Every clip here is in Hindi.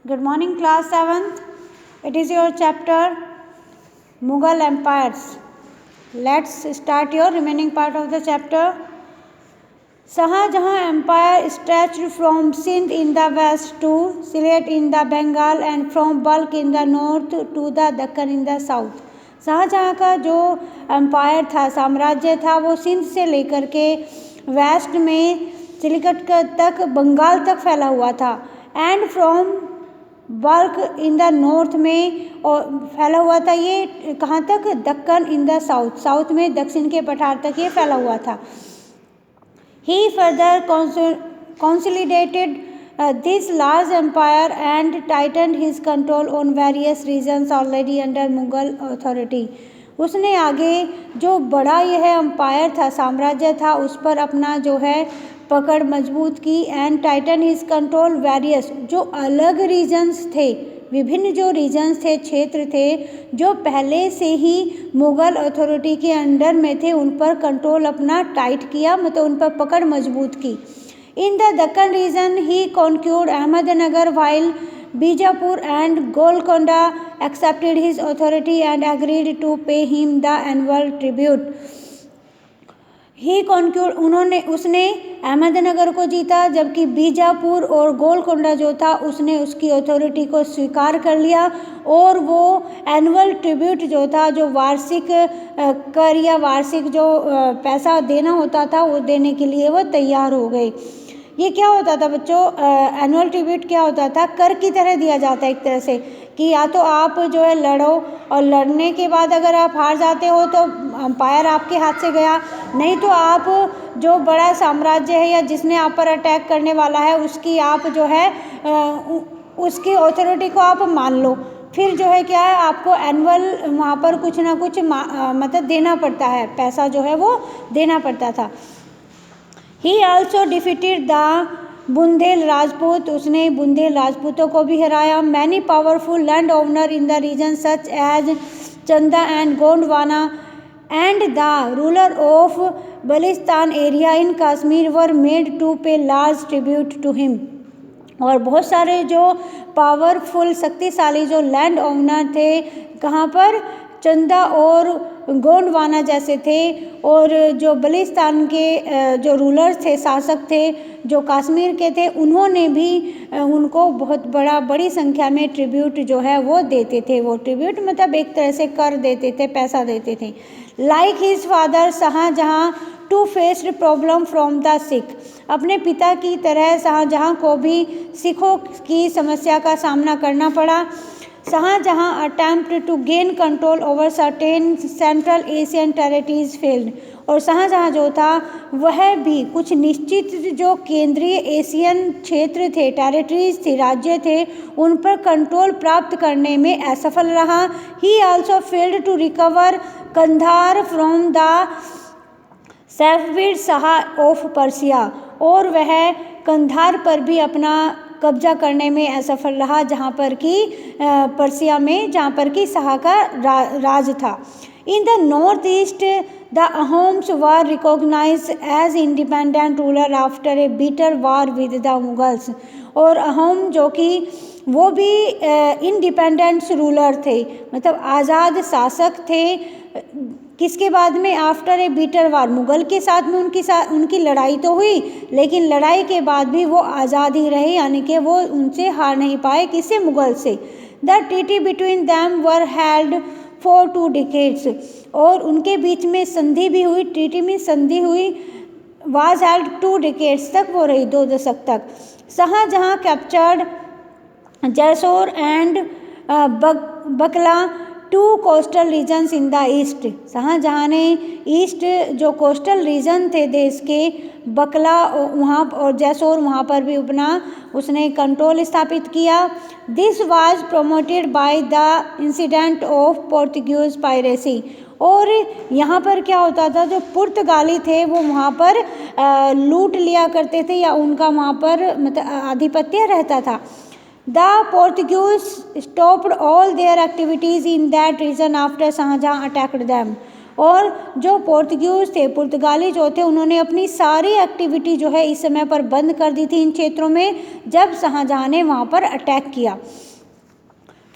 Good morning, class 7th. It is your chapter Mughal Empires. Let's start your remaining part of the chapter. Shahjahan Empire stretched from Sindh in the west to Sylhet in the Bengal and from Balkh in the north to the Deccan in the south. Shahjahan का जो एम्पायर था, साम्राज्य था, वो सिंध से लेकर के वेस्ट में चिलिकट तक बंगाल तक फैला हुआ था and from bulk in the north में और फैला हुआ था। ये कहाँ तक? Deccan in the south, south में दक्षिण के पठार तक ये फैला हुआ था। He further consolidated this large empire and tightened his control on various regions already under Mughal authority. उसने आगे जो बड़ा यह एम्पायर था, साम्राज्य था, उस पर अपना जो है पकड़ मजबूत की and Titan his control various, जो अलग रीजन्स थे, विभिन्न जो रीजन्स थे, क्षेत्र थे, जो पहले से ही मुग़ल अथॉरिटी के अंडर में थे, उन पर कंट्रोल अपना टाइट किया, मतलब उन पर पकड़ मजबूत की। In the Deccan region he conquered Ahmednagar while Bijapur and Golconda accepted his authority and agreed to pay him the annual tribute. He conquered, उसने अहमदनगर को जीता, जबकि बीजापुर और गोलकोंडा जो था उसने उसकी अथॉरिटी को स्वीकार कर लिया और वो एनुअल ट्रिब्यूट जो था, जो वार्षिक कर या वार्षिक जो पैसा देना होता था, वो देने के लिए वो तैयार हो गए। ये क्या होता था बच्चों? एनुअल ट्रिब्यूट क्या होता था? कर की तरह दिया जाता है एक तरह से, कि या तो आप जो है लड़ो और लड़ने के बाद अगर आप हार जाते हो तो अंपायर आपके हाथ से गया, नहीं तो आप जो बड़ा साम्राज्य है या जिसने आप पर अटैक करने वाला है उसकी आप जो है उसकी अथॉरिटी को आप मान लो। फिर जो है क्या है, आपको एनुअल वहाँ पर कुछ ना कुछ मतलब देना पड़ता है, पैसा जो है वो देना पड़ता था। He also defeated the Bundel Rajput, उसने बुंदेल राजपूतों को भी हराया। Many powerful land owner in the region such as Chanda and Gondwana and the ruler of Baltistan area in Kashmir were made to pay large tribute to him. और बहुत सारे जो पावरफुल शक्तिशाली जो लैंड ओनर थे, कहाँ पर? चंदा और गोंडवाना जैसे थे, और जो बलिस्तान के जो रूलर्स थे, शासक थे, जो कश्मीर के थे, उन्होंने भी उनको बहुत बड़ी संख्या में ट्रिब्यूट जो है वो देते थे। वो ट्रिब्यूट मतलब एक तरह से कर देते थे, पैसा देते थे। Like his father Shahjahan too faced problem from the Sikh, अपने पिता की तरह शाहजहाँ को भी सिखों की समस्या का सामना करना पड़ा। Shahjahan attempt to gain control over certain central Asian territories failed, और शाहजहाँ जो था वह भी कुछ निश्चित जो केंद्रीय एशियन क्षेत्र थे, टेरिटरीज थी, राज्य थे, उन पर कंट्रोल प्राप्त करने में असफल रहा। He also failed to recover Kandahar from the Safavid shah of Persia, और वह कंधार पर भी अपना कब्जा करने में असफल रहा, जहाँ पर कि पर्सिया में, जहाँ पर कि शाह का राज था। In the north east the Ahoms were recognised as independent ruler after a bitter war with the Mughals, और अहोम जो कि वो भी इंडिपेंडेंट रूलर थे, मतलब आज़ाद शासक थे। किसके बाद में? आफ्टर ए बिटर वार, मुग़ल के साथ में उनकी लड़ाई तो हुई, लेकिन लड़ाई के बाद भी वो आज़ाद ही रहे, यानी कि वो उनसे हार नहीं पाए। किससे? मुग़ल से। The treaty between them were held for 2 decades, और उनके बीच में संधि भी हुई, ट्रीटी में संधि हुई, वाज हेल्ड 2 डिकेड्स तक, वो रही 2 दशक तक। Shahjahan captured Jessore and Bakla, 2 coastal regions in the east. Shahjahan ने ईस्ट जो कोस्टल रीजन थे देश के, बकला वहाँ और जैसोर, वहाँ पर भी अपना उसने कंट्रोल स्थापित किया। This was promoted by the incident of Portuguese piracy, और यहाँ पर क्या होता था, जो पुर्तगाली थे वो वहाँ पर लूट लिया करते थे, या उनका वहाँ पर मतलब आधिपत्य रहता था। The Portuguese stopped all their activities in that region after Shahjahan attacked them, और जो पोर्तुगीज थे, पुर्तगाली जो थे, उन्होंने अपनी सारी एक्टिविटी जो है इस समय पर बंद कर दी थी इन क्षेत्रों में, जब शाहजहाँ ने वहाँ पर अटैक किया।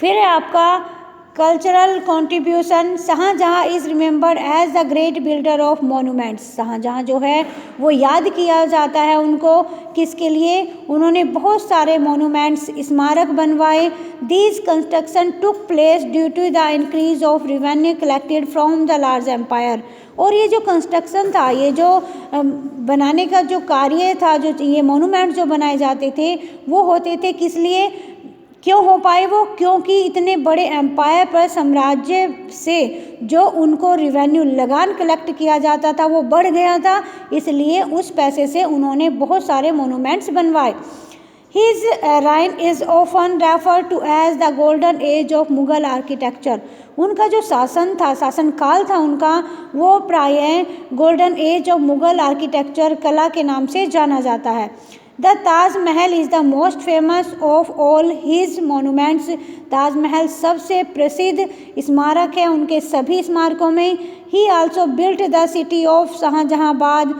फिर है आपका cultural contribution. Shahjahan is remembered as the great builder of monuments. Shahjahan जो है वो याद किया जाता है उनको, किसके लिए? उन्होंने बहुत सारे मोनूमेंट्स, स्मारक बनवाए। These construction took place due to the increase of revenue collected from the large empire. और ये जो कंस्ट्रक्शन था, ये जो बनाने का जो कार्य था, जो ये मोनूमेंट जो बनाए जाते थे, वो होते थे किस लिए? क्यों हो पाए वो? क्योंकि इतने बड़े एम्पायर पर, साम्राज्य से जो उनको रिवेन्यू, लगान कलेक्ट किया जाता था, वो बढ़ गया था, इसलिए उस पैसे से उन्होंने बहुत सारे मोनूमेंट्स बनवाए। His reign is often referred to as the golden age of Mughal architecture. उनका जो शासन था, शासनकाल था उनका, वो प्रायः golden age of Mughal architecture, कला के नाम से जाना जाता है। The Taj Mahal is the most famous of all his monuments. Taj Mahal सबसे प्रसिद्ध स्मारक है उनके सभी स्मारकों में। He also built the city of Shahjahanabad,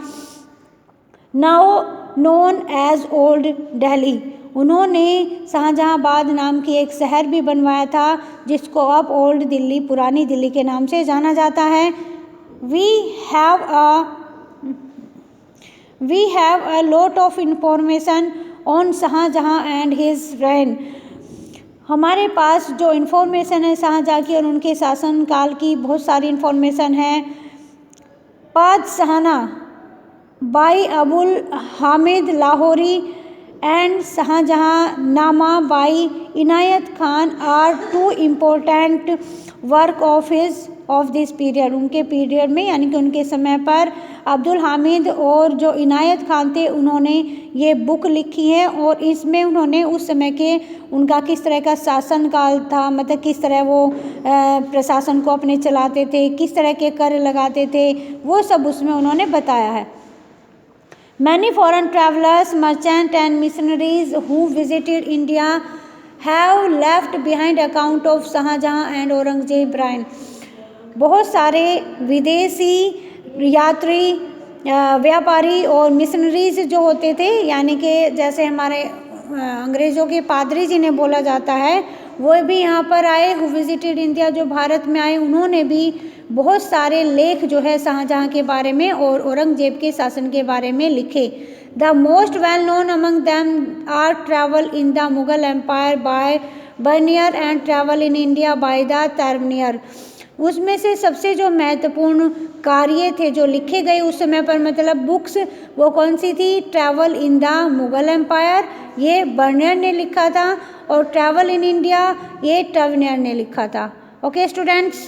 now known as old Delhi. उन्होंने शाहजहाँबाद नाम की एक शहर भी बनवाया था, जिसको अब ओल्ड दिल्ली, पुरानी दिल्ली के नाम से जाना जाता है। We have a lot of information on Shahjahan and his reign। हमारे पास जो इन्फॉर्मेशन है शाहजहाँ की और उनके शासनकाल की, बहुत सारी इन्फॉर्मेशन है। Padshahnama by Abul Hamid Lahori and Shahjahannama by Inayat Khan are two important work of this period. उनके पीरियड में, यानी कि उनके समय पर, अब्दुल हामिद और जो इनायत खान थे, उन्होंने ये बुक लिखी है और इसमें उन्होंने उस समय के, उनका किस तरह का शासनकाल था, मतलब किस तरह वो प्रशासन को अपने चलाते थे, किस तरह के कर लगाते थे, वो सब उसमें उन्होंने बताया है। Many foreign travelers, merchants and missionaries who visited India have left behind account of Shahjahan and Aurangzeb reign। बहुत सारे विदेशी यात्री, व्यापारी और मिशनरीज जो होते थे, यानी कि जैसे हमारे अंग्रेज़ों के पादरी जिन्हें बोला जाता है, वो भी यहाँ पर आए, हु विजिटेड इंडिया, जो भारत में आए। उन्होंने भी बहुत सारे लेख जो है शाहजहाँ के बारे में और औरंगजेब के शासन के बारे में लिखे। The most well known among them are travel in the Mughal empire by Bernier and travel in India by the Tavernier. उसमें से सबसे जो महत्वपूर्ण कार्य थे जो लिखे गए उस समय पर, मतलब बुक्स, वो कौन सी थी? Travel in the Mughal empire, ये बर्नियर ने लिखा था, और ट्रैवल इन इंडिया, ये टर्मिनियर ने लिखा था। Okay students.